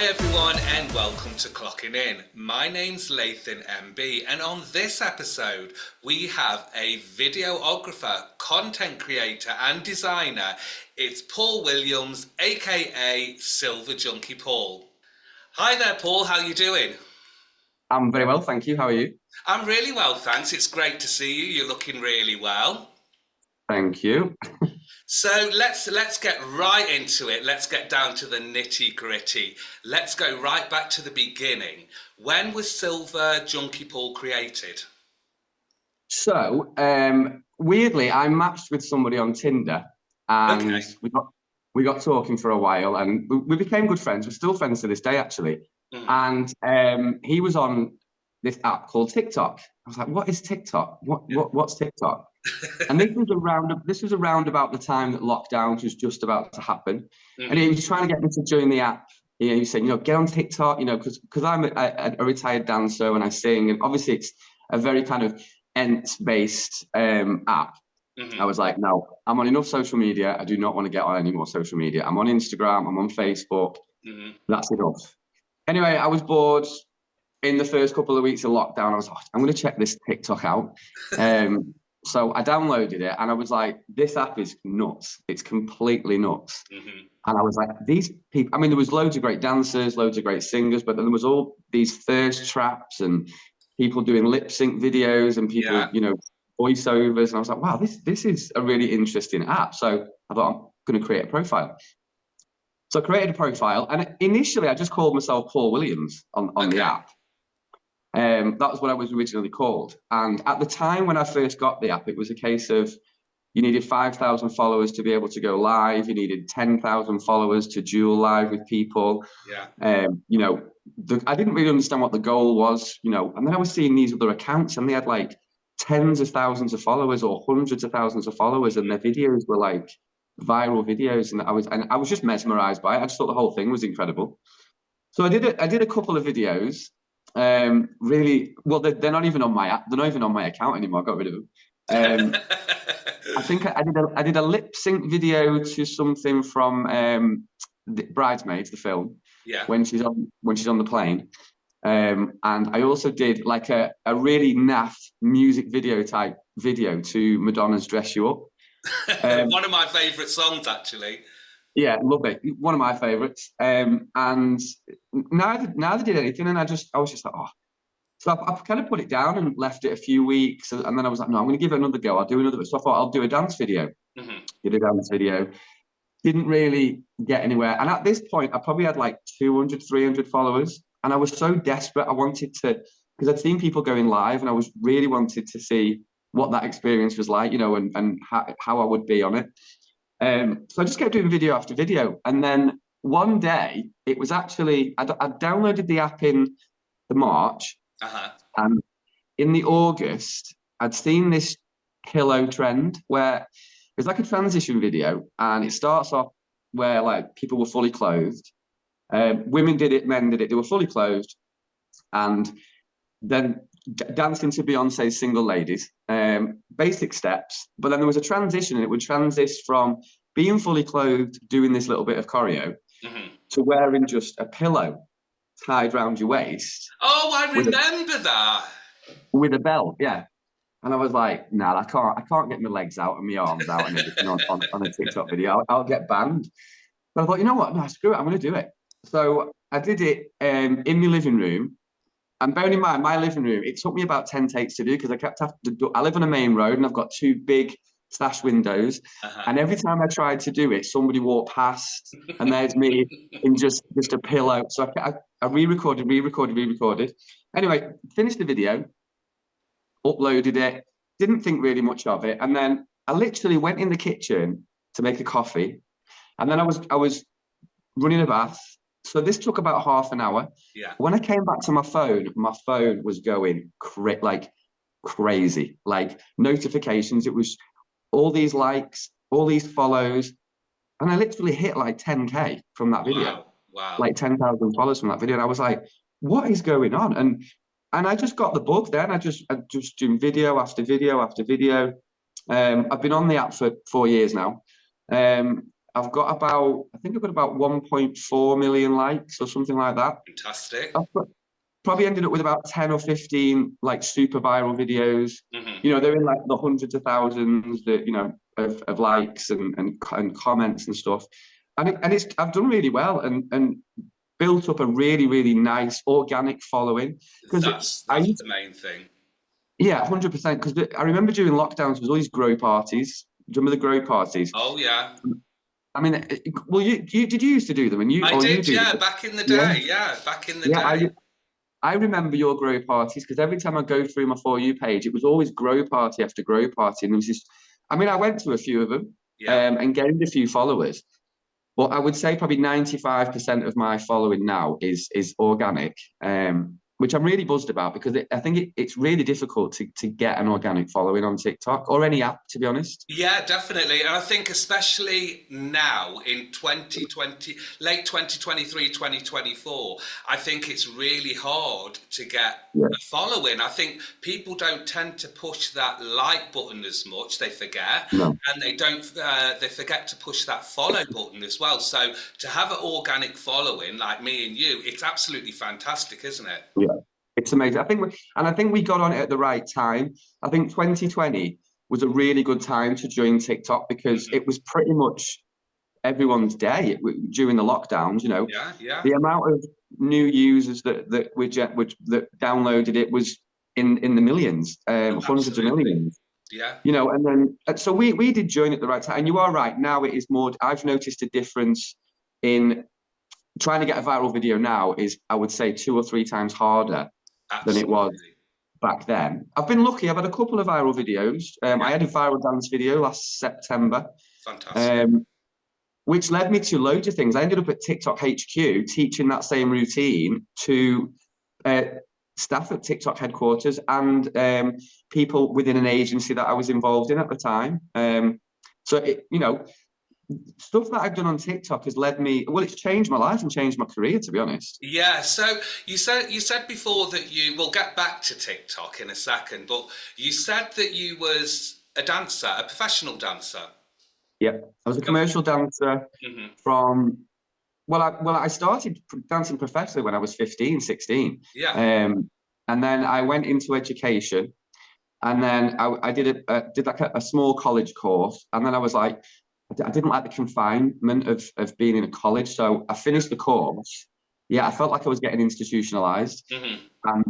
Hi everyone and welcome to Clocking In. My name's Lathan MB and on this episode we have a videographer, content creator and designer. It's Paul Williams, aka SilverJunkiePaul. Hi there Paul, how you doing? I'm very well, thank you. How are you? I'm really well, thanks. It's great to see you. You're looking really well. Thank you. So let's get right into it. Let's get down to the nitty-gritty. Let's go right back to the beginning. When was SilverJunkiePaul created? So, weirdly, I matched with somebody on Tinder, and Okay. we got talking for a while, and we became good friends. We're still friends to this day, actually. Mm. And he was on this app called TikTok. I was like, "What is TikTok? What's TikTok?" And this was around about the time that lockdown was just about to happen. And he was trying to get me to join the app. He was saying, get on TikTok, because I'm a retired dancer and I sing, and obviously it's a very kind of ent-based app. I was like, no, I'm on enough social media. I do not want to get on any more social media. I'm on Instagram, I'm on Facebook. That's enough. Anyway, I was bored. In the first couple of weeks of lockdown, I was like, I'm going to check this TikTok out. So I downloaded it and I was like, this app is nuts. It's completely nuts. And I was like, these people, there was loads of great dancers, loads of great singers, but then there was all these thirst traps and people doing lip sync videos and people, voiceovers. And I was like, wow, this is a really interesting app. So I thought, I'm going to create a profile. So I created a profile, and initially I just called myself Paul Williams on the app. That was what I was originally called. And at the time when I first got the app, it was a case of you needed 5,000 followers to be able to go live. You needed 10,000 followers to duel live with people. I didn't really understand what the goal was, and then I was seeing these other accounts and they had like tens of thousands of followers or hundreds of thousands of followers, and their videos were like viral videos. And I was just mesmerized by it. I just thought the whole thing was incredible. So I did a couple of videos. Really, well, they're not even on my app. They're not even on my account anymore. I got rid of them. I think I did a lip sync video to something from the Bridesmaids, the film. Yeah. When she's on the plane. And I also did like a really naff music video type video to Madonna's "Dress You Up." One of my favourite songs, actually. Yeah, lovely. One of my favourites. And neither did anything, and I was just like, oh. So I kind of put it down and left it a few weeks, and then I was like, no, I'm going to give it another go. I'll do another. So I thought I'll do a dance video. Did a dance video. Didn't really get anywhere. And at this point, I probably had like 200, 300 followers, and I was so desperate. I wanted to, because I'd seen people going live, and I was really wanted to see what that experience was like, and how I would be on it. So I just kept doing video after video. And then one day, it was actually, I downloaded the app in the March. And in the August, I'd seen this pillow trend where it's like a transition video. And it starts off where like people were fully clothed. Women did it, men did it. They were fully clothed. And then dancing to Beyonce's Single Ladies, basic steps, but then there was a transition, and it would transition from being fully clothed, doing this little bit of choreo, to wearing just a pillow tied around your waist. Oh, I remember that. With a belt, yeah. And I was like, nah, I can't get my legs out and my arms out and everything on a TikTok video. I'll get banned. But I thought, you know what? No, screw it. I'm going to do it. So I did it in my living room. And bearing in mind, my living room, it took me about 10 takes to do because I live on a main road and I've got two big sash windows. And every time I tried to do it, somebody walked past and there's me in just a pillow. So I re-recorded. Anyway, finished the video, uploaded it, didn't think really much of it. And then I literally went in the kitchen to make a coffee. And then I was running a bath. So this took about half an hour. Yeah. When I came back to my phone was going crazy. Like notifications, it was all these likes, all these follows. And I literally hit like 10K from that video. Wow. Like 10,000 followers from that video. And I was like, what is going on? And I just got the bug then. I just doing video after video after video. I've been on the app for 4 years now. I've got about, I think I've got about 1.4 million likes or something like that. Fantastic. Probably ended up with about 10 or 15 like super viral videos. You know, they're in like the hundreds of thousands that, you know, of likes and comments and stuff. And it's I've done really well and built up a really, really nice organic following. Because That's the main thing. Yeah, 100%. Because I remember during lockdowns, there was all these grow parties. Do you remember the grow parties? Oh yeah. I mean, well, you did you used to do them, and I you did, do yeah, them? back in the Yeah, day. Yeah, back in the yeah. day. I remember your grow parties because every time I go through my For You page, it was always grow party after grow party, and it was just. I mean, I went to a few of them, Yeah. and gained a few followers, but I would say probably 95% of my following now is organic, which I'm really buzzed about because I think it's really difficult to get an organic following on TikTok or any app, to be honest. Yeah, definitely. And I think especially now in 2020, late 2023, 2024, I think it's really hard to get Yeah. a following. I think people don't tend to push that like button as much. They forget. No. And they forget to push that follow button as well. So to have an organic following like me and you, it's absolutely fantastic, isn't it? Yeah. It's amazing. I think we got on it at the right time. I think 2020 was a really good time to join TikTok because it was pretty much everyone's day during the lockdowns. You know, Yeah, yeah. the amount of new users that downloaded it was in the millions, hundreds of Absolutely. millions. Yeah. You know, and then so we did join at the right time. And you are right. Now it is more. I've noticed a difference in trying to get a viral video now is, I would say, 2 or 3 times harder than it was Absolutely. back then. I've been lucky. I've had a couple of viral videos. I had a viral dance video last September, Fantastic. which led me to loads of things. I ended up at TikTok HQ teaching that same routine to uh, staff at TikTok headquarters and people within an agency that I was involved in at the time. You know, stuff that I've done on TikTok has led me, well, it's changed my life and changed my career, to be honest. Yeah, so you said before that we'll get back to TikTok in a second, but you said that you was a dancer, a professional dancer. Yeah, I was a So, commercial dancer mhm. from, I started dancing professionally when I was 15, 16. Yeah. And then I went into education, and then I did like a small college course, and then I was like, I didn't like the confinement of being in a college, so I finished the course. Yeah, I felt like I was getting institutionalized, Hmm. and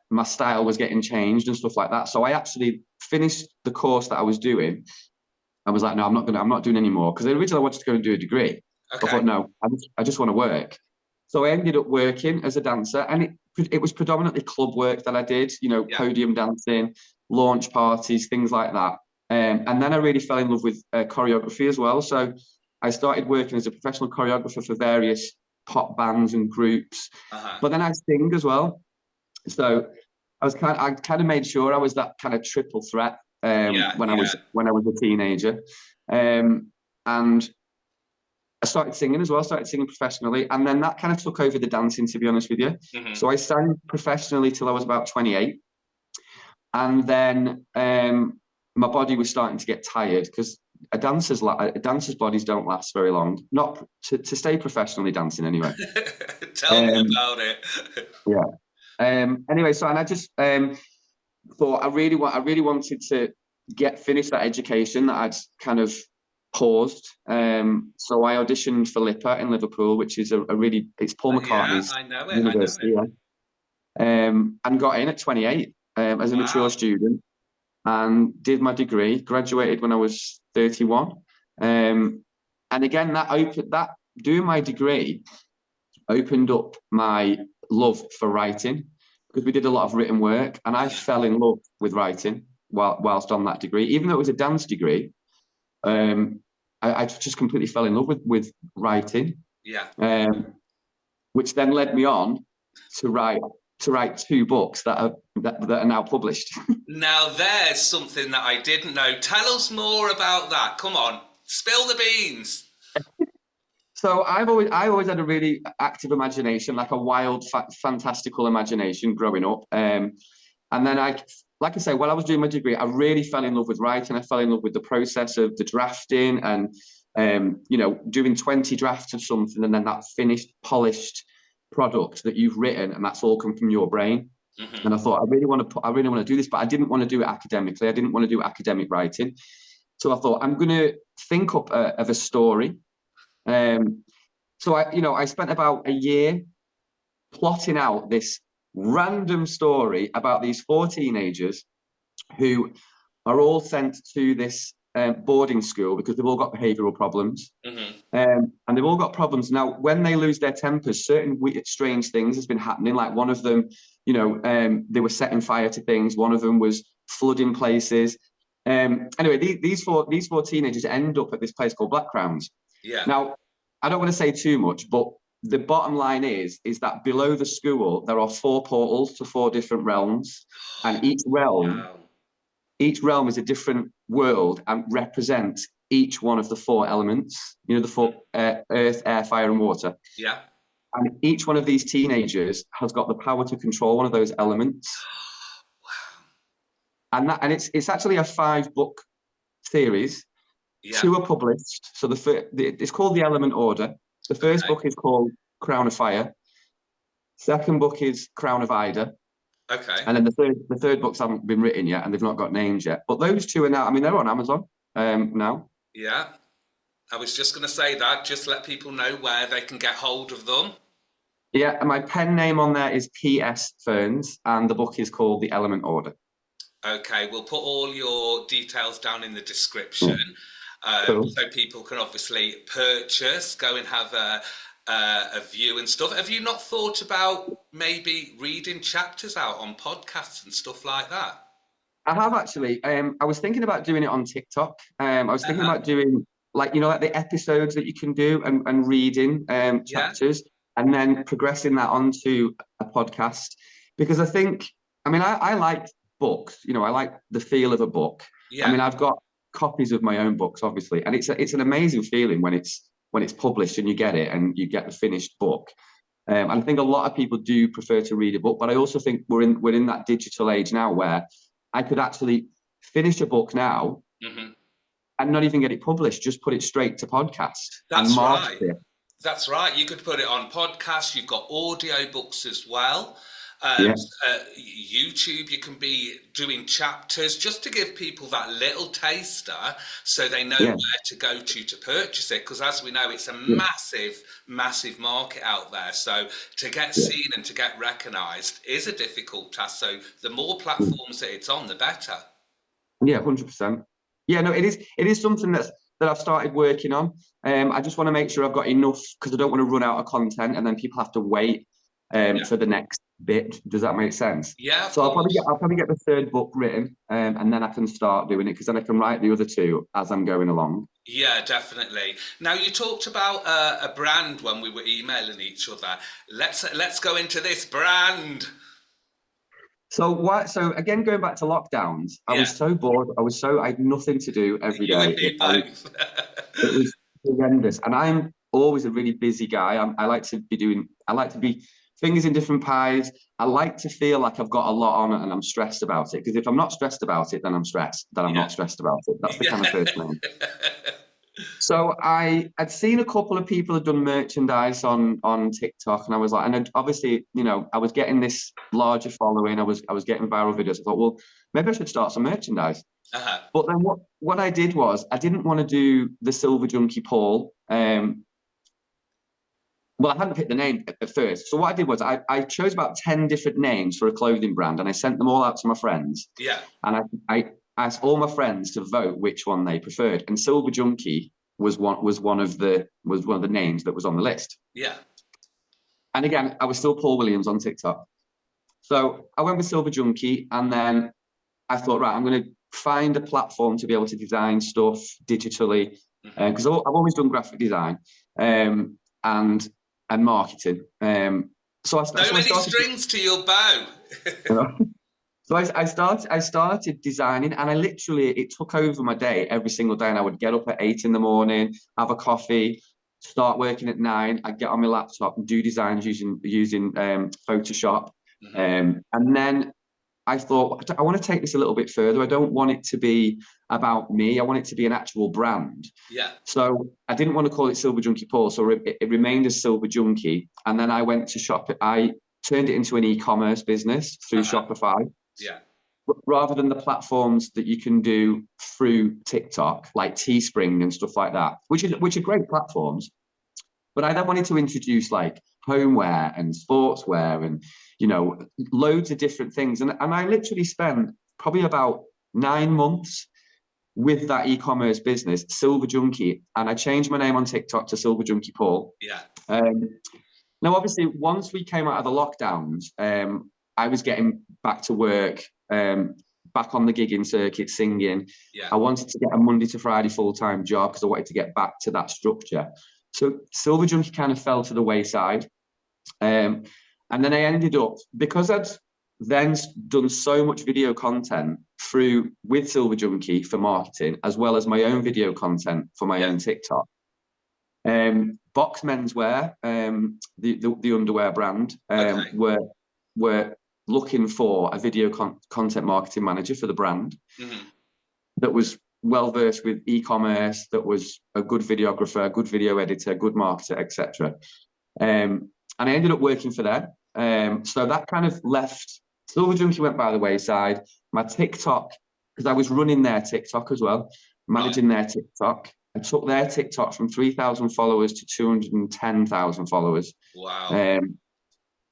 my style was getting changed and stuff like that. So I actually finished the course that I was doing. I was like, no, I'm not doing any more because originally I wanted to go and do a degree. I Okay. thought, no, I just want to work. So I ended up working as a dancer, and it was predominantly club work that I did. You know, Yeah. podium dancing, launch parties, things like that. And then I really fell in love with choreography as well. So I started working as a professional choreographer for various pop bands and groups. Uh-huh. But then I sing as well. So I kind of made sure I was that kind of triple threat Yeah, when yeah. I was a teenager. And I started singing as well, started singing professionally. And then that kind of took over the dancing, to be honest with you. Hmm. So I sang professionally till I was about 28. And then my body was starting to get tired because a dancer's bodies don't last very long. Not to stay professionally dancing anyway. Tell me Um, about it. yeah. Anyway, so and I just thought I really wanted to finish that education that I'd kind of paused. So I auditioned for LIPA in Liverpool, which is a really, it's Paul Yeah, McCartney's I know it. I know university, it. yeah. And got in at 28 as a mature Wow. student and did my degree, graduated when I was 31. And again, that doing my degree opened up my love for writing because we did a lot of written work, and I Yeah. fell in love with writing whilst on that degree. Even though it was a dance degree, I just completely fell in love with writing, Yeah. which then led me on to write 2 books that are now published. Now there's something that I didn't know. Tell us more about that. Come on, spill the beans. So I always had a really active imagination, like a wild, fantastical imagination growing up. And then like I say, while I was doing my degree, I really fell in love with writing. I fell in love with the process of the drafting and you know, doing 20 drafts of something and then that finished, polished product that you've written, and that's all come from your brain. And I thought, I really want to do this, but I didn't want to do it academically. I didn't want to do academic writing. So I thought, I'm going to think up of a story. So I spent about a year plotting out this random story about these 4 teenagers who are all sent to this boarding school because they've all got behavioural problems. And they've all got problems. Now, when they lose their tempers, certain strange things has been happening. Like one of them, you know, they were setting fire to things. One of them was flooding places. Anyway, these four teenagers end up at this place called Black Crowns. Yeah. Now, I don't want to say too much, but the bottom line is that below the school, there are 4 portals to 4 different realms. And each realm is a different world and represents each one of the 4 elements, you know, the 4 earth, air, fire, and water. Yeah. And each one of these teenagers has got the power to control one of those elements. Wow. And it's actually a 5-book series. Yeah. 2 are published. So it's called The Element Order. The first book is called Crown of Fire. Second book is Crown of Ida. Okay. And then the third books haven't been written yet, and they've not got names yet. But those 2 are now, I mean, they're on Amazon now. Yeah. I was just going to say that, just let people know where they can get hold of them. Yeah, and my pen name on there is P.S. Ferns, and the book is called The Element Order. Okay, we'll put all your details down in the description. Cool. So people can obviously purchase, go and have a view and stuff. Have you not thought about maybe reading chapters out on podcasts and stuff like that? I have actually. I was thinking about doing it on TikTok. I was thinking about doing like the episodes that you can do and reading chapters and then progressing that onto a podcast, because I think, I mean, I like books. You know, I like the feel of a book. Yeah. I mean, I've got copies of my own books, obviously, and it's an amazing feeling when it's published and you get it and you get the finished book. And I think a lot of people do prefer to read a book, but I also think we're in that digital age now where I could actually finish a book now and not even get it published, just put it straight to podcast. That's right. That's right. You could put it on podcast. You've got audio books as well. YouTube, you can be doing chapters just to give people that little taster so they know where to go to purchase it, because as we know, it's a massive market out there. So to get seen and to get recognized is a difficult task. So the more platforms that it's on, the better. Yeah, 100%. Yeah, no, it is something that I've started working on. I just want to make sure I've got enough, because I don't want to run out of content and then people have to wait for the next bit. Does that make sense? Yeah. So I'll probably get the 3rd book written, and then I can start doing it, because then I can write the other 2 as I'm going along. Yeah, definitely. Now, you talked about a brand when we were emailing each other. Let's go into this brand. So again, going back to lockdowns, I was so bored. I had nothing to do every day. It was horrendous. And I'm always a really busy guy. I like to be fingers in different pies. I like to feel like I've got a lot on and I'm stressed about it. Because if I'm not stressed about it, then I'm stressed. Then I'm not stressed about it. That's the kind of person. So I'd seen a couple of people had done merchandise on TikTok, and I was like, and obviously, you know, I was getting this larger following. I was getting viral videos. I thought, well, maybe I should start some merchandise. But then what I did was, I didn't want to do the SilverJunkiePaul. Well, I hadn't picked the name at first. So what I did was I chose about 10 different names for a clothing brand, and I sent them all out to my friends. Yeah. And I asked all my friends to vote which one they preferred, and SilverJunkie was one of the names that was on the list. Yeah. And again, I was still Paul Williams on TikTok. So I went with SilverJunkie, and then I thought, right, I'm going to find a platform to be able to design stuff digitally, because I've always done graphic design and marketing. So many strings to your bow. So I started designing, and it took over my day every single day. And I would get up at 8 in the morning, have a coffee, start working at 9. I'd get on my laptop and do designs using Photoshop. And then I thought, I want to take this a little bit further. I don't want it to be about me. I want it to be an actual brand. Yeah. So I didn't want to call it SilverJunkiePaul. So it remained as Silver Junkie. And then I went to shop it. I turned it into an e-commerce business through Shopify. Yeah. Rather than the platforms that you can do through TikTok, like Teespring and stuff like that, which are great platforms. But I then wanted to introduce like homeware and sportswear and, you know, loads of different things. And I literally spent probably about 9 months with that e-commerce business, Silver Junkie, and I changed my name on TikTok to SilverJunkiePaul. Yeah. Now, obviously, once we came out of the lockdowns, I was getting back to work, back on the gigging circuit, singing. Yeah. I wanted to get a Monday to Friday full-time job because I wanted to get back to that structure. So Silver Junkie kind of fell to the wayside. And then I ended up, because I'd then done so much video content with Silver Junkie for marketing, as well as my own video content for my own TikTok. Box Menswear, the underwear brand, were looking for a video content marketing manager for the brand that was well versed with e-commerce, that was a good videographer, a good video editor, good marketer, etc. And I ended up working for them. So that kind of left. Silver Junkie went by the wayside. My TikTok, because I was running their TikTok as well, managing their TikTok. I took their TikTok from 3,000 followers to 210,000 followers. Wow.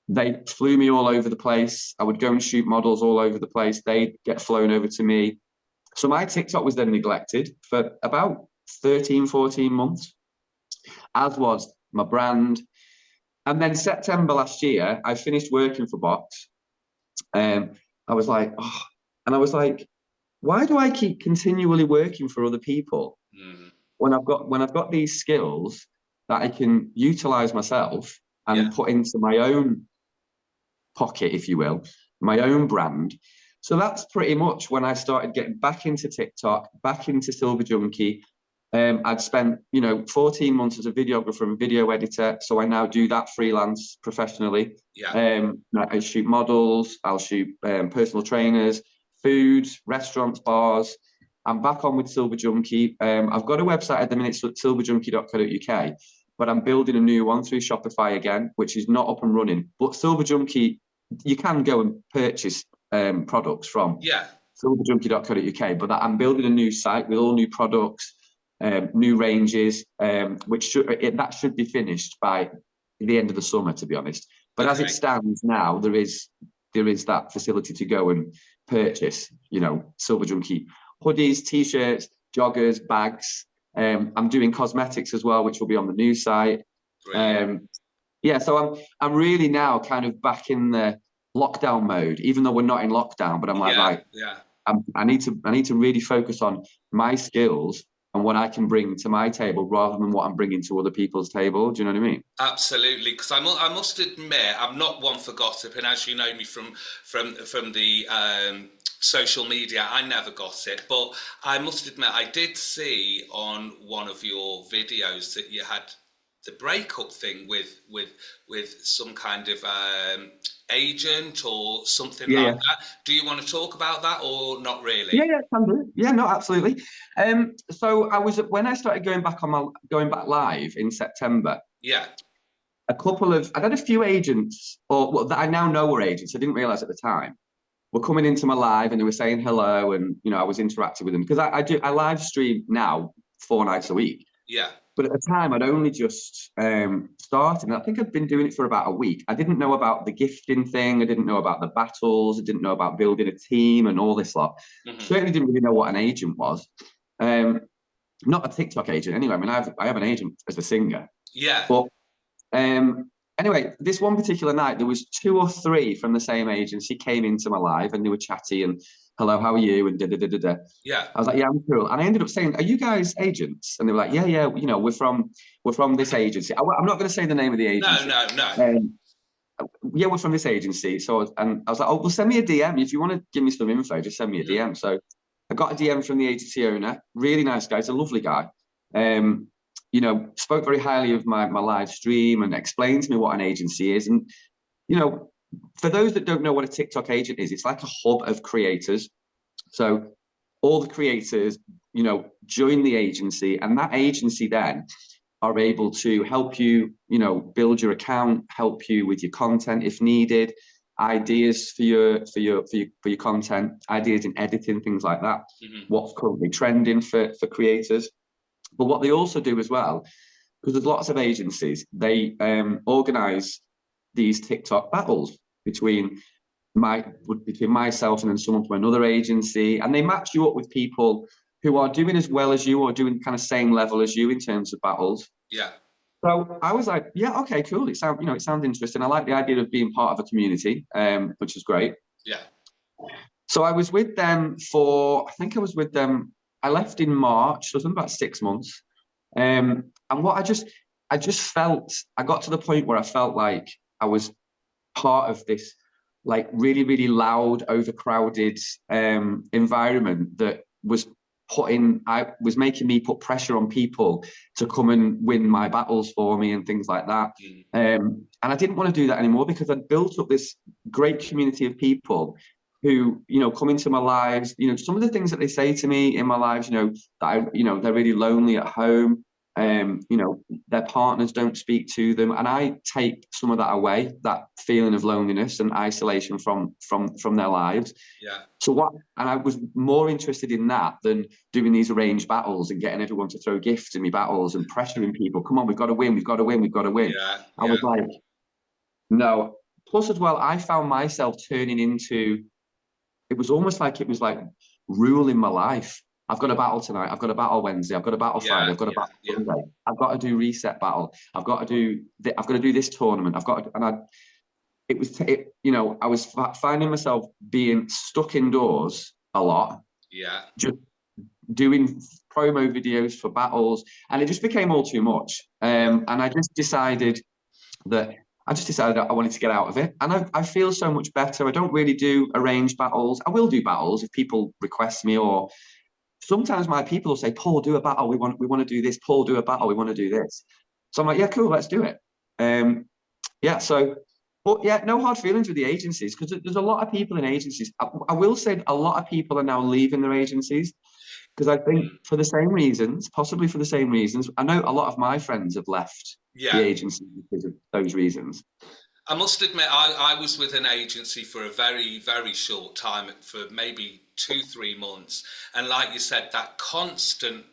They flew me all over the place. I would go and shoot models all over the place. They'd get flown over to me. So my TikTok was then neglected for about 13, 14 months, as was my brand. And then September last year, I finished working for Box. I was like, why do I keep continually working for other people when I've got these skills that I can utilize myself and put into my own pocket, if you will, my own brand. So that's pretty much when I started getting back into TikTok, back into Silver Junkie. I'd spent, 14 months as a videographer and video editor. So I now do that freelance professionally. Yeah. I shoot models, I'll shoot personal trainers, food, restaurants, bars. I'm back on with Silver Junkie. I've got a website at the minute, silverjunkie.co.uk, but I'm building a new one through Shopify again, which is not up and running. But Silver Junkie, you can go and purchase products from silverjunkie.co.uk, but I'm building a new site with all new products, new ranges, which should be finished by the end of the summer, to be honest. But as it stands now, there is that facility to go and purchase, Silver Junkie hoodies, t-shirts, joggers, bags. I'm doing cosmetics as well, which will be on the new site. So I'm really now kind of back in the lockdown mode, even though we're not in lockdown. But I'm I need to really focus on my skills and what I can bring to my table rather than what I'm bringing to other people's table. Do you know what I mean? Absolutely, because I must admit, I'm not one for gossip, and as you know me from the social media, I never gossip. But I must admit, I did see on one of your videos that you had the breakup thing with some kind of agent or something like that. Do you want to talk about that or not really? Yeah, can do. Yeah, no, absolutely. So when I started going back live in September. Yeah. I had a few agents, that I now know were agents. I didn't realize at the time, were coming into my live and they were saying hello, and I was interacting with them because I live stream now 4 nights a week. Yeah. But at the time, I'd only just started, and I think I'd been doing it for about a week. I didn't know about the gifting thing. I didn't know about the battles. I didn't know about building a team and all this lot. Certainly didn't really know what an agent was. Not a TikTok agent, anyway. I mean, I have an agent as a singer. Yeah. But anyway, this one particular night, there was 2 or 3 from the same agency came into my live, and they were chatty and, hello, how are you? And da-da-da-da-da. Yeah. I was like, yeah, I'm cool. And I ended up saying, are you guys agents? And they were like, yeah, we're from this agency. I'm not going to say the name of the agency. No. Yeah, we're from this agency. So, and I was like, oh, well, send me a DM. If you want to give me some info, just send me a DM. So I got a DM from the agency owner. Really nice guy. He's a lovely guy. Spoke very highly of my live stream and explained to me what an agency is. And, for those that don't know what a TikTok agent is, it's like a hub of creators. So all the creators, join the agency, and that agency then are able to help you, build your account, help you with your content if needed, ideas for your content, ideas in editing, things like that. What's currently trending for creators. But what they also do as well, because there's lots of agencies, they organize these TikTok battles between myself and then someone from another agency, and they match you up with people who are doing as well as you or doing kind of same level as you in terms of battles. Yeah. So I was like, yeah, okay, cool. It sounds interesting. I like the idea of being part of a community, which is great. Yeah. So I was with them I left in March, so it was about 6 months. And what I just felt, I got to the point where I felt like I was part of this like really, really loud, overcrowded environment that was making me put pressure on people to come and win my battles for me and things like that. And I didn't want to do that anymore, because I'd built up this great community of people who, come into my lives. Some of the things that they say to me in my lives, that they're really lonely at home. Their partners don't speak to them, and I take some of that away, that feeling of loneliness and isolation from their lives. And I was more interested in that than doing these arranged battles and getting everyone to throw gifts in me battles and pressuring people. Come on, we've got to win, we've got to win, we've got to win. I was like, no. Plus as well, I found myself turning into, it was almost like it was like ruling my life. I've got a battle tonight. I've got a battle Wednesday. I've got a battle Friday. I've got a battle Sunday. I've got to do reset battle. I've got to do this tournament. I was finding myself being stuck indoors a lot. Yeah. Just doing promo videos for battles, and it just became all too much. And I just decided that I wanted to get out of it, and I feel so much better. I don't really do arranged battles. I will do battles if people request me, or sometimes my people will say, Paul, do a battle. We want to do this. Paul, do a battle. We want to do this. So I'm like, yeah, cool, let's do it. But yeah, no hard feelings with the agencies, because there's a lot of people in agencies. I will say a lot of people are now leaving their agencies, because I think for the same reasons, possibly for the same reasons. I know a lot of my friends have left the agency because of those reasons. I must admit, I was with an agency for a very, very short time, for maybe 2-3 months. And like you said, that constant,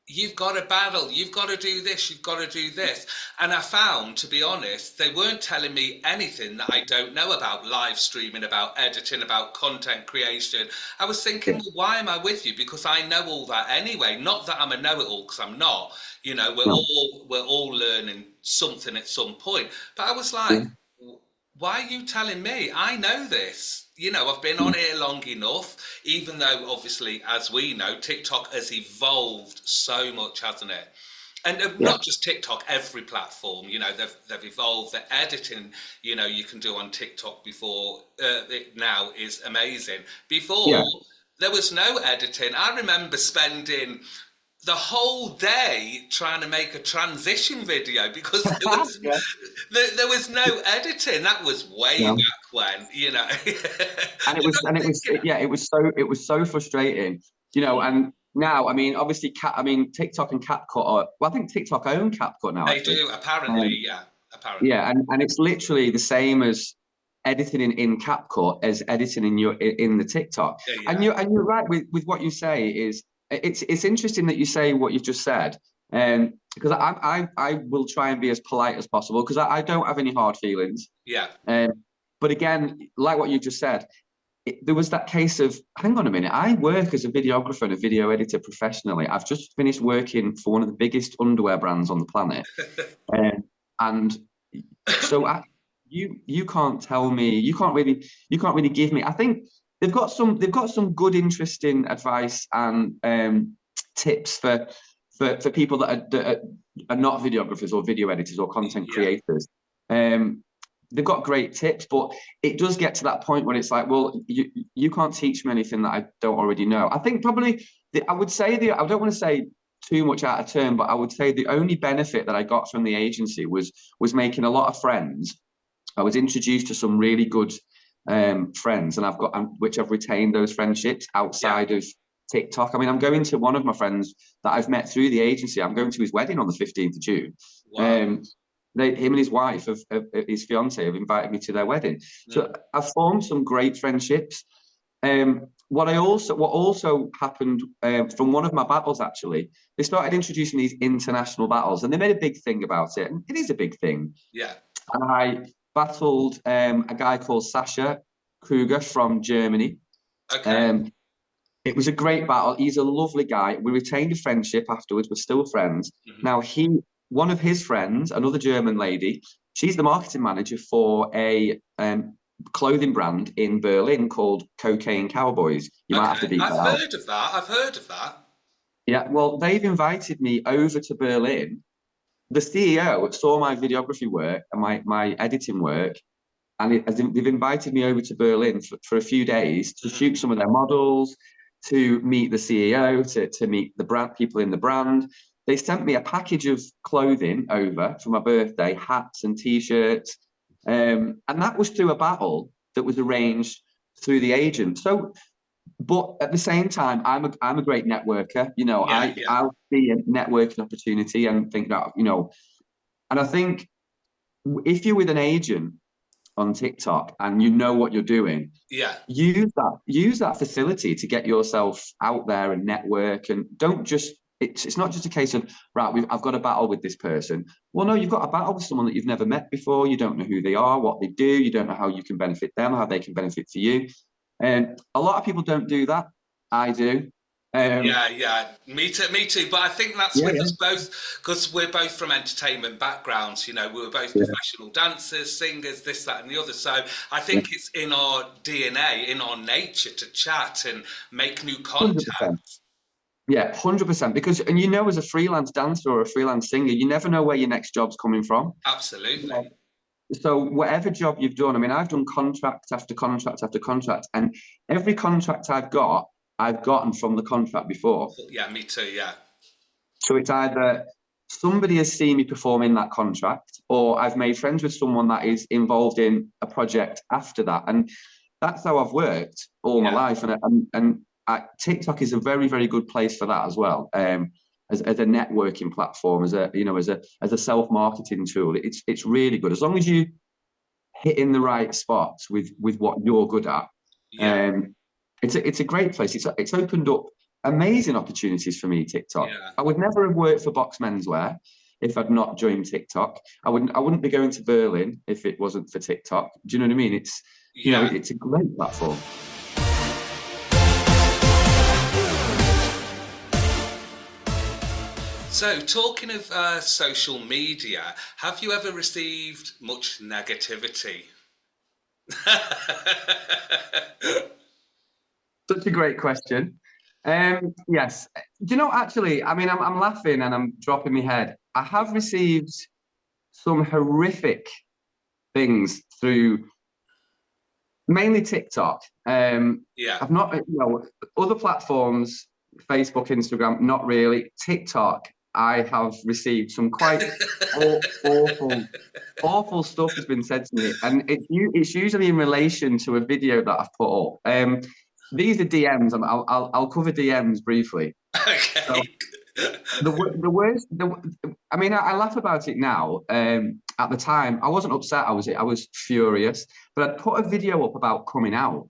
you've got to battle, you've got to do this, you've got to do this. And I found, to be honest, they weren't telling me anything that I don't know about live streaming, about editing, about content creation. I was thinking, well, why am I with you? Because I know all that anyway. Not that I'm a know-it-all, because I'm not. We're all learning something at some point. But I was like, why are you telling me? I know this. I've been on here long enough, even though obviously, as we know, TikTok has evolved so much, hasn't it? And not just TikTok, every platform, they've evolved. The editing, you can do on TikTok now is amazing. Before, there was no editing. I remember spending the whole day trying to make a transition video, because there was no editing. That was way back when, And it was so frustrating, and now, I mean, obviously, TikTok and CapCut are, well, I think TikTok own CapCut now. They do, apparently, apparently. Yeah, and it's literally the same as editing in CapCut as editing in the TikTok. And you're right with what you say. Is it's interesting that you say what you've just said, because I will try and be as polite as possible, because I don't have any hard feelings. But again, like what you just said, there was that case of, hang on a minute, I work as a videographer and a video editor professionally. I've just finished working for one of the biggest underwear brands on the planet, and so you can't tell me, you can't really give me. I think they've got some good, interesting advice and tips for people that are not videographers or video editors or content creators. They've got great tips, but it does get to that point where it's like, well, you can't teach me anything that I don't already know. I think probably I would say I don't want to say too much out of turn, but I would say the only benefit that I got from the agency was making a lot of friends I was introduced to some really good friends, and which I've retained those friendships outside of TikTok. I mean, I'm going to one of my friends that I've met through the agency. I'm going to his wedding on the 15th of June. Wow. Him and his wife, his fiance, have invited me to their wedding. So I've formed some great friendships. What also happened from one of my battles, actually, they started introducing these international battles, and they made a big thing about it. And it is a big thing. Yeah. And I battled a guy called Sasha Kruger from Germany. Okay. It was a great battle. He's a lovely guy. We retained a friendship afterwards. We're still friends. Now, one of his friends, another German lady, she's the marketing manager for a clothing brand in Berlin called Cocaine Cowboys. You might have to beat that out. I've heard of that. Yeah, well, they've invited me over to Berlin. The CEO saw my videography work and my editing work, and they've invited me over to Berlin for a few days to shoot some of their models, to meet the CEO, to meet the brand people in the brand. They sent me a package of clothing over for my birthday, hats and T-shirts, and that was through a battle that was arranged through the agent. So, but at the same time, I'm a great networker. You know, I'll see a networking opportunity and think that, you know, and I think if you're with an agent on TikTok and you know what you're doing, use that facility to get yourself out there and network, and don't just it's not just a case of I've got a battle with this person. Well, no, you've got a battle with someone that you've never met before. You don't know who they are, what they do. You don't know how you can benefit them, how they can benefit for you. And a lot of people don't do that. I do. Me too. But I think that's with us both, because we're both from entertainment backgrounds. You know, we were both professional dancers, singers, this, that, and the other. So I think it's in our DNA, in our nature, to chat and make new contact. 100%. Yeah, 100%. Because, and you know, as a freelance dancer or a freelance singer, you never know where your next job's coming from. Absolutely. So whatever job you've done, I mean, I've done contract after contract after contract, and every contract I've gotten from the contract before. Yeah, me too, yeah. So it's either somebody has seen me perform in that contract, or I've made friends with someone that is involved in a project after that. And that's how I've worked all my life. And TikTok is a very, very good place for that as well. As a networking platform, as a self-marketing tool, it's really good. As long as you hit in the right spots with what you're good at. It's a great place. It's opened up amazing opportunities for me, TikTok. I would never have worked for Box Menswear if I'd not joined TikTok. I wouldn't be going to Berlin if it wasn't for TikTok. Do you know what I mean? It's it's a great platform. So, talking of social media, have you ever received much negativity? Such a great question. Yes. Do you know, actually, I mean, I'm laughing and I'm dropping my head. I have received some horrific things through mainly TikTok. I've not, other platforms, Facebook, Instagram, not really. TikTok, I have received some quite awful stuff has been said to me, and it's usually in relation to a video that I've put up. These are DMs, and I'll cover DMs briefly. Okay. So, the worst. I mean, I laugh about it now. At the time, I wasn't upset. I was furious. But I'd put a video up about coming out.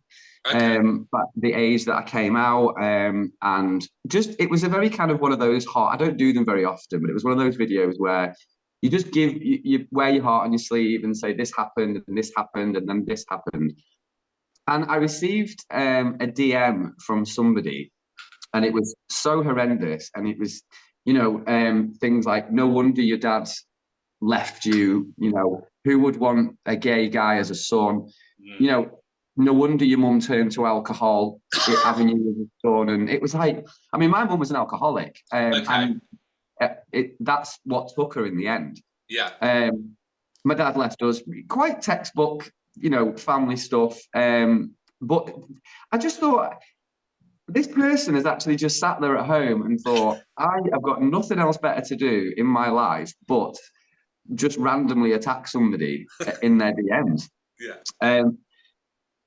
But the age that I came out, and just it was a very kind of one of those hot. I don't do them very often, but it was one of those videos where you just you wear your heart on your sleeve and say this happened and this happened and then this happened. And I received a DM from somebody, and it was so horrendous. And it was, things like, no wonder your dad's left you, who would want a gay guy as a son? No wonder your mum turned to alcohol, having you as a son. And it was like, I mean, my mum was an alcoholic. And that's what took her in the end. Yeah. My dad left us, quite textbook, family stuff. But I just thought, this person has actually just sat there at home and thought, I have got nothing else better to do in my life but just randomly attack somebody in their DMs. Yeah.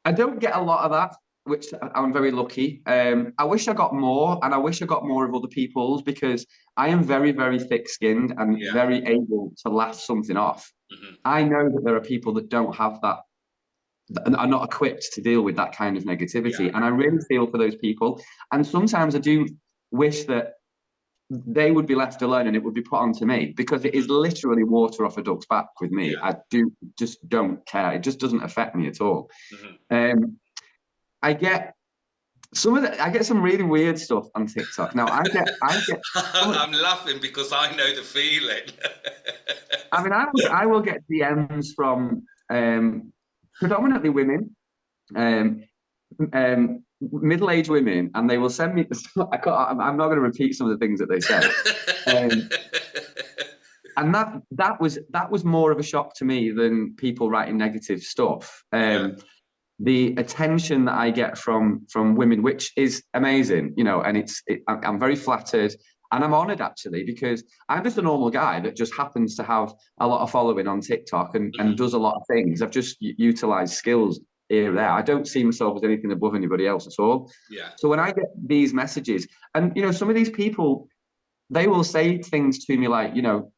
I don't get a lot of that, which I'm very lucky. I wish I got more, and I wish I got more of other people's, because I am very, very thick-skinned and very able to laugh something off. I know that there are people that don't have that, and are not equipped to deal with that kind of negativity. And I really feel for those people. And sometimes I do wish that they would be left alone and it would be put onto me, because it is literally water off a duck's back with me. I just don't care. It just doesn't affect me at all. I get some really weird stuff on TikTok. Now I'm laughing because I know the feeling. I mean, I will get DMs from predominantly women, middle-aged women, and they will send me. I'm not going to repeat some of the things that they said, and that was more of a shock to me than people writing negative stuff. The attention that I get from women, which is amazing, you know, and I'm very flattered. And I'm honoured, actually, because I'm just a normal guy that just happens to have a lot of following on TikTok and does a lot of things. I've just utilised skills here and there. I don't see myself as anything above anybody else at all. So when I get these messages, and, you know, some of these people, they will say things to me like, you know...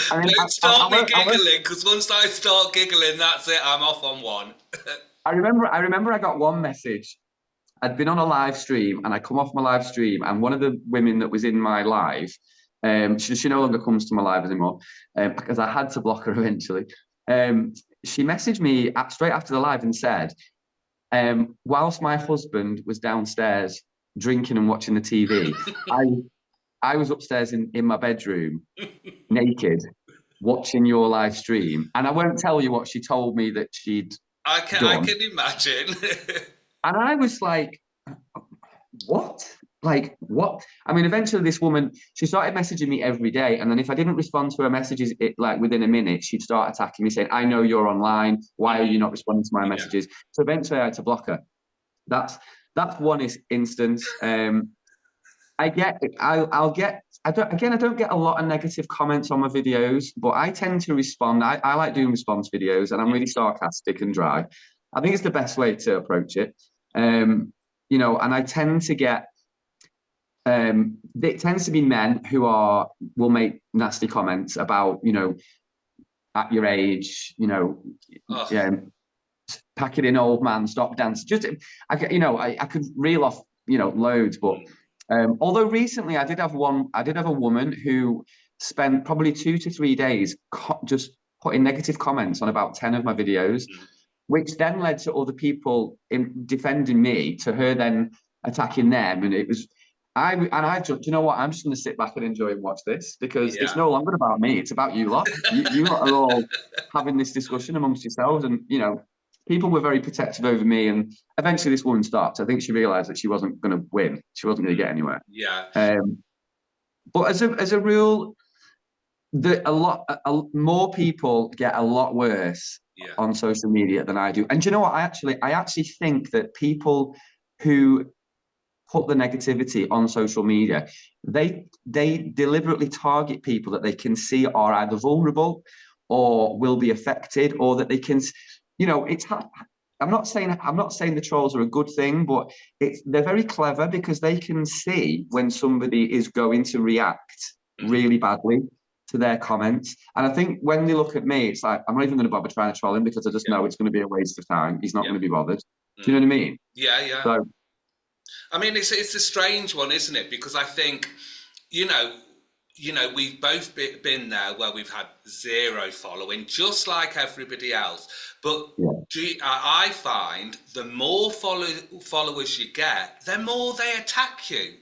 Don't start me giggling, because once I start giggling, that's it. I'm off on one. I remember I got one message. I'd been on a live stream, and I come off my live stream, and one of the women that was in my live, she no longer comes to my live anymore, because I had to block her eventually. She messaged me straight after the live and said, whilst my husband was downstairs drinking and watching the TV, I was upstairs in my bedroom, naked, watching your live stream. And I won't tell you what she told me that she'd done. I can imagine. And I was like, what? Like, what? I mean, eventually this woman, she started messaging me every day. And then if I didn't respond to her messages, within a minute, she'd start attacking me, saying, I know you're online. Why are you not responding to my messages? So eventually I had to block her. That's one instance. I don't get a lot of negative comments on my videos, but I tend to respond. I like doing response videos, and I'm really sarcastic and dry. I think it's the best way to approach it. You know, and I tend to get, it tends to be men who will make nasty comments about, you know, at your age, you know, pack it in, old man, stop dancing. I could reel off, you know, loads, but although recently I did have a woman who spent probably 2 to 3 days just putting negative comments on about 10 of my videos, which then led to other people defending me, to her then attacking them. And it was, I thought, you know what, I'm just going to sit back and enjoy and watch this, because it's no longer about me, it's about you lot. You lot are all having this discussion amongst yourselves, and, you know, people were very protective over me, and eventually this woman stopped. I think she realised that she wasn't going to win. She wasn't going to get anywhere. But as a rule, more people get a lot worse on social media than I do. And do you know what? I actually think that people who put the negativity on social media, they deliberately target people that they can see are either vulnerable or will be affected, or that they can, you know, I'm not saying the trolls are a good thing, but they're very clever, because they can see when somebody is going to react really badly to their comments. And I think when they look at me, it's like, I'm not even going to bother trying to troll him, because I just know it's going to be a waste of time. He's not going to be bothered. Do you know what I mean? Yeah. So, I mean, it's a strange one, isn't it? Because I think, you know, we've both been there where we've had zero following, just like everybody else. But I find the more followers you get, the more they attack you.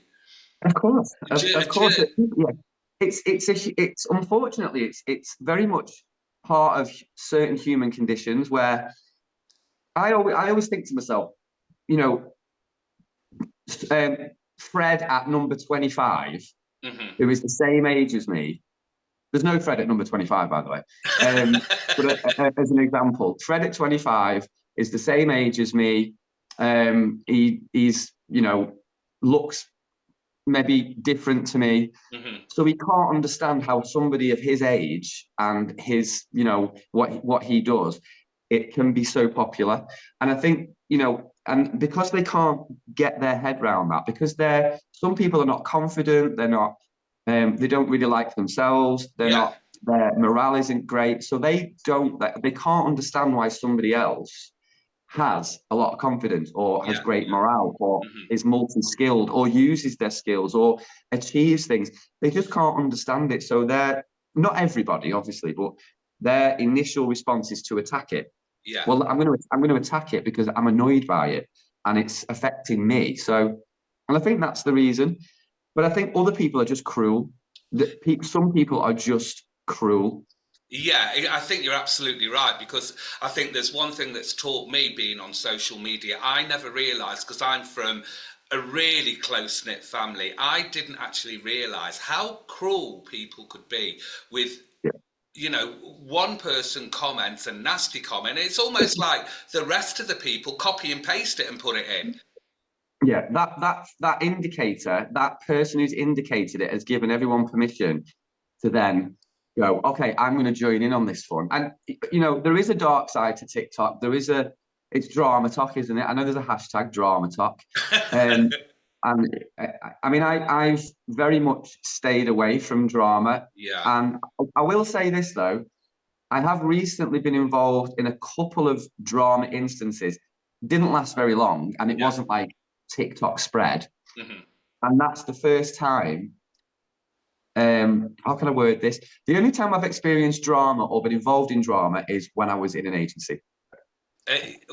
Of course. It's unfortunately, it's very much part of certain human conditions, where I always think to myself, you know, Fred at number 25, who is the same age as me. There's no Fred at number 25, by the way. But as an example, Fred at 25 is the same age as me. He's, you know, looks maybe different to me. So he can't understand how somebody of his age and his, what he does, it can be so popular. And I think, and because they can't get their head around that, because some people are not confident, they're not, they don't really like themselves, their morale isn't great. So they can't understand why somebody else has a lot of confidence or has great morale or is multi-skilled or uses their skills or achieves things. They just can't understand it. So not everybody, obviously, but their initial response is to attack it. Yeah. Well, I'm going to attack it because I'm annoyed by it and it's affecting me. So, and I think that's the reason. But I think other people are just cruel. Some people are just cruel. Yeah, I think you're absolutely right, because I think there's one thing that's taught me being on social media. I never realised, because I'm from a really close-knit family, I didn't actually realise how cruel people could be with, one person comments a nasty comment. It's almost like the rest of the people copy and paste it and put it in. Yeah, that indicator, that person who's indicated it has given everyone permission to then go, okay, I'm going to join in on this fun. And, there is a dark side to TikTok. It's drama talk, isn't it? I know there's a hashtag drama talk. And I mean, I've very much stayed away from drama. Yeah. And I will say this, though. I have recently been involved in a couple of drama instances. Didn't last very long. And it wasn't like TikTok spread. And that's the first time. How can I word this? The only time I've experienced drama or been involved in drama is when I was in an agency.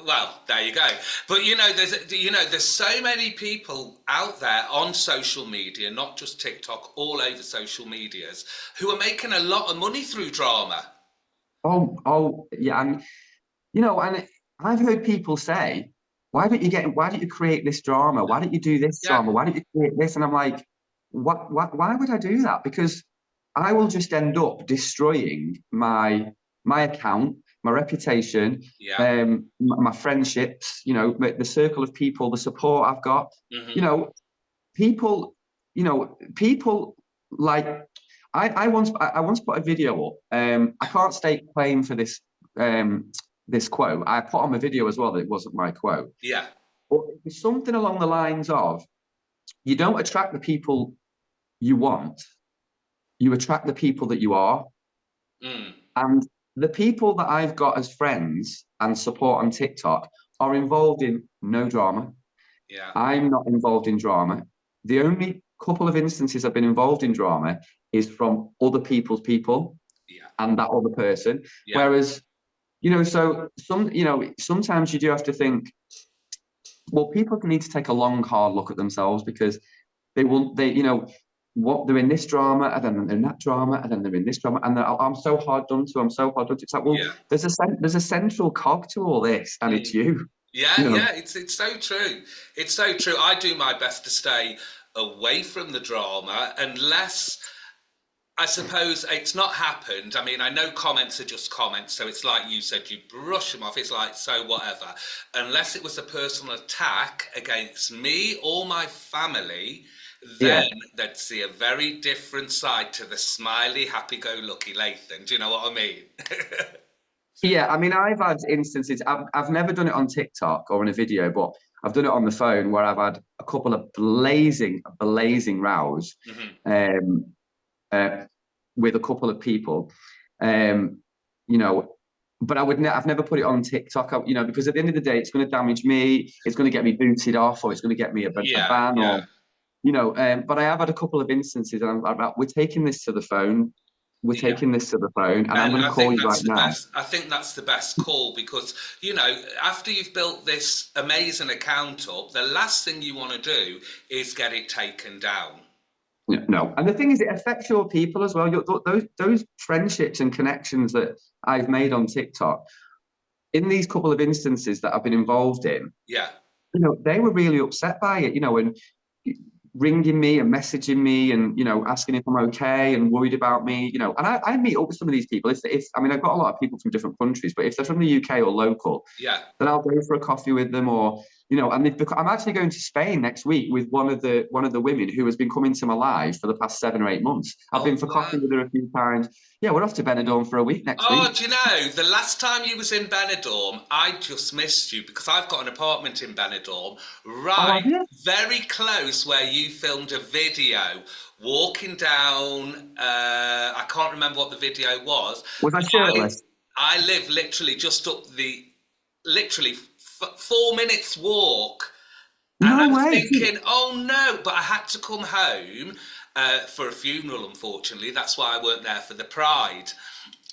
Well, there you go. But there's so many people out there on social media, not just TikTok, all over social medias, who are making a lot of money through drama. Oh, yeah, and and I've heard people say, why don't you create this drama? Why don't you do this drama? Why don't you create this? And I'm like, why would I do that? Because I will just end up destroying my account, my reputation, my friendships, the circle of people, the support I've got. People like I once put a video up. I can't stake claim for this this quote. I put on my video as well that it wasn't my quote. Yeah. But it's something along the lines of, you don't attract the people you want, you attract the people that you are. And the people that I've got as friends and support on TikTok are involved in no drama. Yeah. I'm not involved in drama. The only couple of instances I've been involved in drama is from other people's people and that other person. Whereas, so sometimes you do have to think, well, people need to take a long, hard look at themselves, because what they're in this drama, and then they're in that drama, and then they're in this drama, and I'm so hard done to. I'm so hard done to. It's like, well, there's a central cog to all this, and it's you. It's so true. It's so true. I do my best to stay away from the drama unless, I suppose, it's not happened. I mean, I know comments are just comments, so it's like you said, you brush them off. It's like, so whatever. Unless it was a personal attack against me or my family, then they'd see a very different side to the smiley, happy-go-lucky Lathan. Do you know what I mean? Yeah, I mean, I've had instances. I've never done it on TikTok or in a video, but I've done it on the phone where I've had a couple of blazing rows with a couple of people, but I've never put it on TikTok, because at the end of the day, it's going to damage me. It's going to get me booted off, or it's going to get me a ban, or but I have had a couple of instances, and we're taking this to the phone. We're taking this to the phone, and I'm going to call you right now. I think that's the best call, because, after you've built this amazing account up, the last thing you want to do is get it taken down. No, and the thing is, it affects your people as well. Those friendships and connections that I've made on TikTok, in these couple of instances that I've been involved in, they were really upset by it, and ringing me and messaging me and asking if I'm okay and worried about me, and I meet up with some of these people. I mean, I've got a lot of people from different countries, but if they're from the UK or local, then I'll go for a coffee with them, or you know, and I'm actually going to Spain next week with one of the women who has been coming to my live for the past 7 or 8 months. I've been for wow. coffee with her a few times. Yeah, we're off to Benidorm for a week next Oh, week. do you know, the last time you was in Benidorm, I just missed you because I've got an apartment in Benidorm, Oh, right, have you? very close where you filmed a video walking down. I can't remember what the video was. Was I I shirtless? I live literally just up the, literally 4 minutes walk. And I No was way. thinking, oh no, but I had to come home for a funeral, unfortunately. That's why I weren't there for the Pride.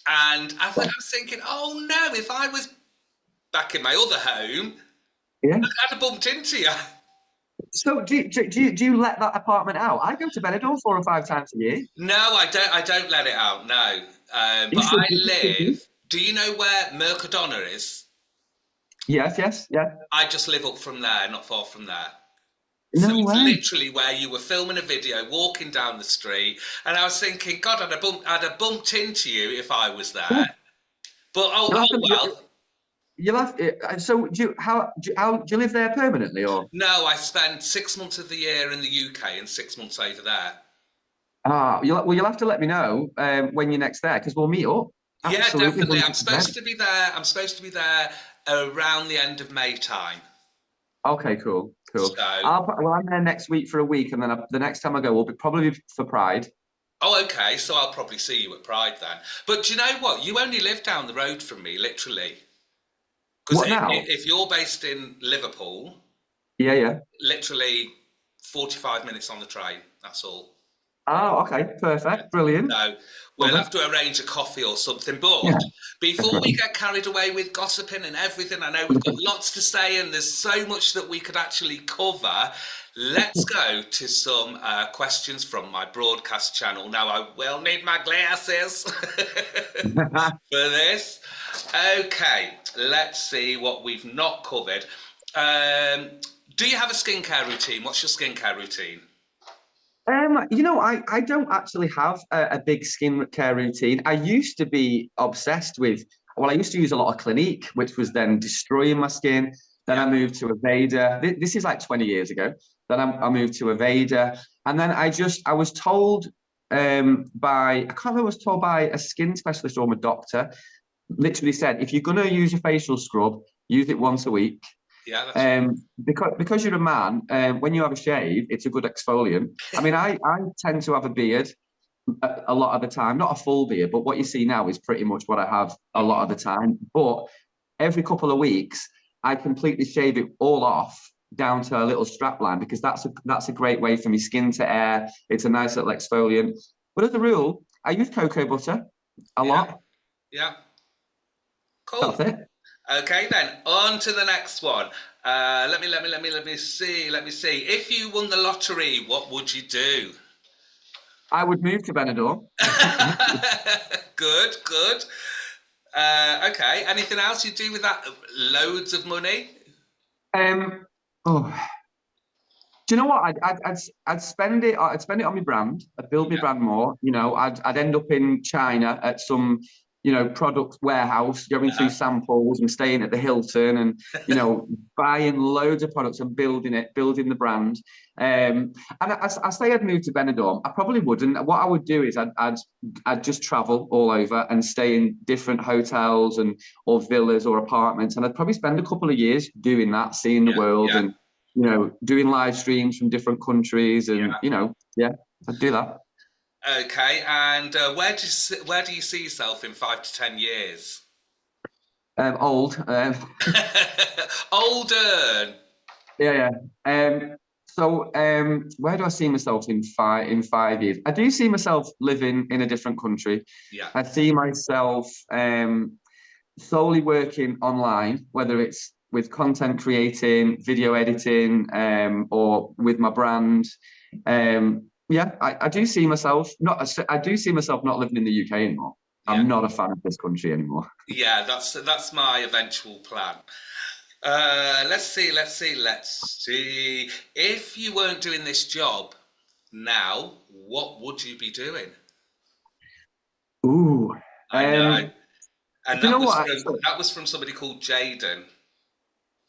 And I was thinking, oh no, if I was back in my other home, Yeah. I'd have bumped into you. So do you let that apartment out? I go to Benidorm 4 or 5 times a year. No, I don't. I don't let it out. No, You but should, I you should do. live. Do you know where Mercadona is? Yes, yes, yeah. I just live up from there, not far from there. So No it's way. literally where you were filming a video, walking down the street, and I was thinking, God, I'd have bumped into you if I was Yeah. there. But You'll have oh to, well. you'll have, so do you live there permanently or? No, I spend 6 months of the year in the UK and 6 months over there. You'll have to let me know when you're next there because we'll meet up. Yeah, Absolutely, definitely. I'm 100%. supposed to be there. I'm supposed to be there around the end of May time. Okay, cool, cool. So, I'm there next week for a week, and then the next time I go will be probably for Pride. oh, okay. So I'll probably see you at Pride then. But do you know what? You only live down the road from me, literally. Because What now? if you're based in Liverpool, Yeah, yeah. literally 45 minutes on the train. That's all. Oh, okay, perfect, brilliant. So we'll Lovely. have to arrange a coffee or something. Yeah, But before we definitely. get carried away with gossiping and everything, I know we've got lots to say and there's so much that we could actually cover. Let's go to some questions from my broadcast channel. Now, I will need my glasses for this. Okay, let's see what we've not covered. Do you have a skincare routine? What's your skincare routine? You know, I don't actually have a big skincare routine. I used to be obsessed with, well, I used to use a lot of Clinique, which was then destroying my skin. Then Yeah, I moved to Aveda. This is like 20 years ago. Then I moved to Aveda. And then I was told I can't remember, I was told by a skin specialist or my doctor, literally said, if you're going to use a facial scrub, use it once a week. yeah, that's right. Because you're a man, when you have a shave, it's a good exfoliant. I mean, I tend to have a beard a lot of the time, not a full beard, but what you see now is pretty much what I have a lot of the time. But every couple of weeks, I completely shave it all off down to a little strap line because that's a great way for my skin to air. It's a nice little exfoliant. But as a rule, I use cocoa butter a Yeah, lot. yeah, That's cool. it. Okay, then on to the next one. Let me see. If you won the lottery, what would you do? I would move to Benidorm. Good, good. Okay. Anything else you do with that? Loads of money. Oh, do you know what? I'd spend it. I'd spend it on my brand. I'd build my Yeah, brand more. You know, I'd end up in China at some, product warehouse, going through uh-huh. samples and staying at the Hilton, and buying loads of products and building the brand. And I say I'd move to Benidorm. I probably wouldn't. What I would do is I'd just travel all over and stay in different hotels and or villas or apartments, and I'd probably spend a couple of years doing that, seeing the Yeah, world yeah, and doing live streams from different countries, and yeah. yeah, I'd do that. Okay. And where do you see yourself in 5 to 10 years? Old, Older. yeah, yeah. Where do I see myself in 5 years? I do see myself living in a different country. Yeah, I see myself solely working online, whether it's with content creating, video editing, or with my brand. Yeah, I do see myself not. I do see myself not living in the UK anymore. yeah, I'm not a fan of this country anymore. yeah. That's my eventual plan. Let's see. If you weren't doing this job now, what would you be doing? Ooh, I know. do And you know what? that was from somebody called Jaden.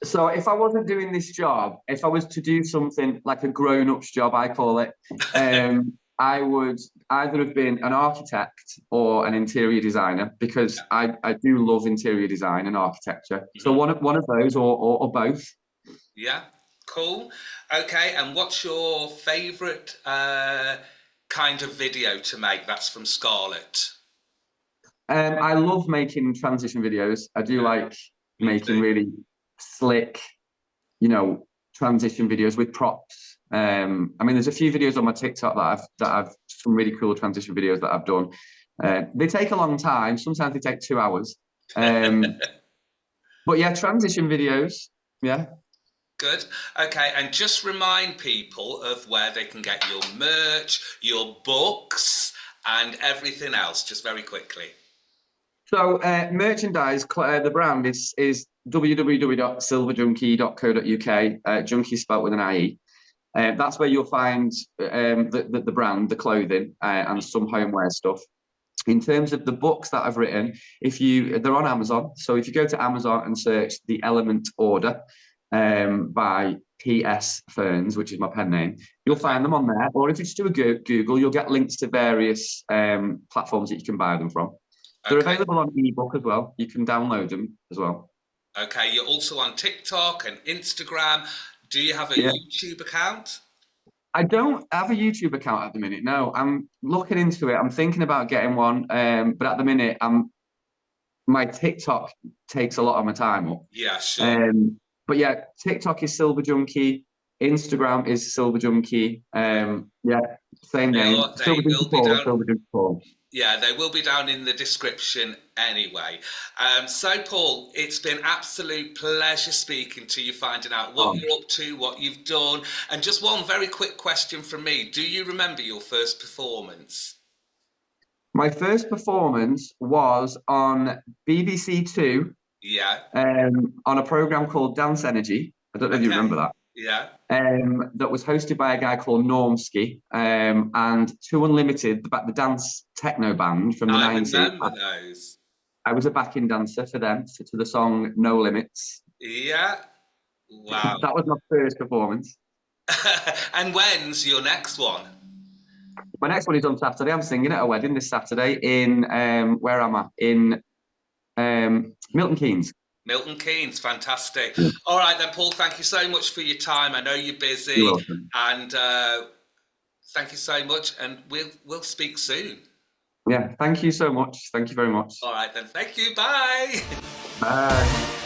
So if I wasn't doing this job, if I was to do something like a grown-ups job, I call it, I would either have been an architect or an interior designer, because I do love interior design and architecture. So one of those, or both. Yeah, cool. Okay, and what's your favourite kind of video to make that's from Scarlett? I love making transition videos. I do like Me making too. really slick, transition videos with props. I mean, there's a few videos on my TikTok that I've some really cool transition videos that I've done. They take a long time. Sometimes they take 2 hours. But yeah, transition videos. Yeah. Good. Okay, and just remind people of where they can get your merch, your books, and everything else, just very quickly. So merchandise, the brand is www.silverjunkie.co.uk. Junkie spelt with an IE. That's where you'll find the brand, the clothing, and some homeware stuff. In terms of the books that I've written, they're on Amazon. So if you go to Amazon and search The Element Order by P.S. Ferns, which is my pen name, you'll find them on there. Or if you just do a Google, you'll get links to various platforms that you can buy them from. They're available on ebook as well. You can download them as well. Okay, you're also on TikTok and Instagram. Do you have a YouTube account? I don't have a YouTube account at the minute. No, I'm looking into it. I'm thinking about getting one, but at the minute, my TikTok takes a lot of my time up. Yeah, sure. But yeah, TikTok is Silver Junkie. Instagram is Silver Junkie. Yeah, same name. They will be Paul, down. Silver Junkie Paul. Yeah, they will be down in the description anyway. So, Paul, it's been absolute pleasure speaking to you, finding out what you're up to, what you've done. And just one very quick question from me. Do you remember your first performance? My first performance was on BBC Two. Yeah. On a program called Dance Energy. I don't know if you remember that. Yeah. That was hosted by a guy called Normski, and Two Unlimited, the dance techno band from the 90s. I remember those. I was a backing dancer for them to the song No Limits. Yeah. Wow. That was my first performance. And when's your next one? My next one is on Saturday. I'm singing at a wedding this Saturday in where am I? In Milton Keynes. Milton Keynes, fantastic. Yeah. All right then, Paul, thank you so much for your time. I know you're busy. You're welcome. And thank you so much, and we'll speak soon. Yeah, thank you so much. Thank you very much. All right then, thank you. Bye. Bye.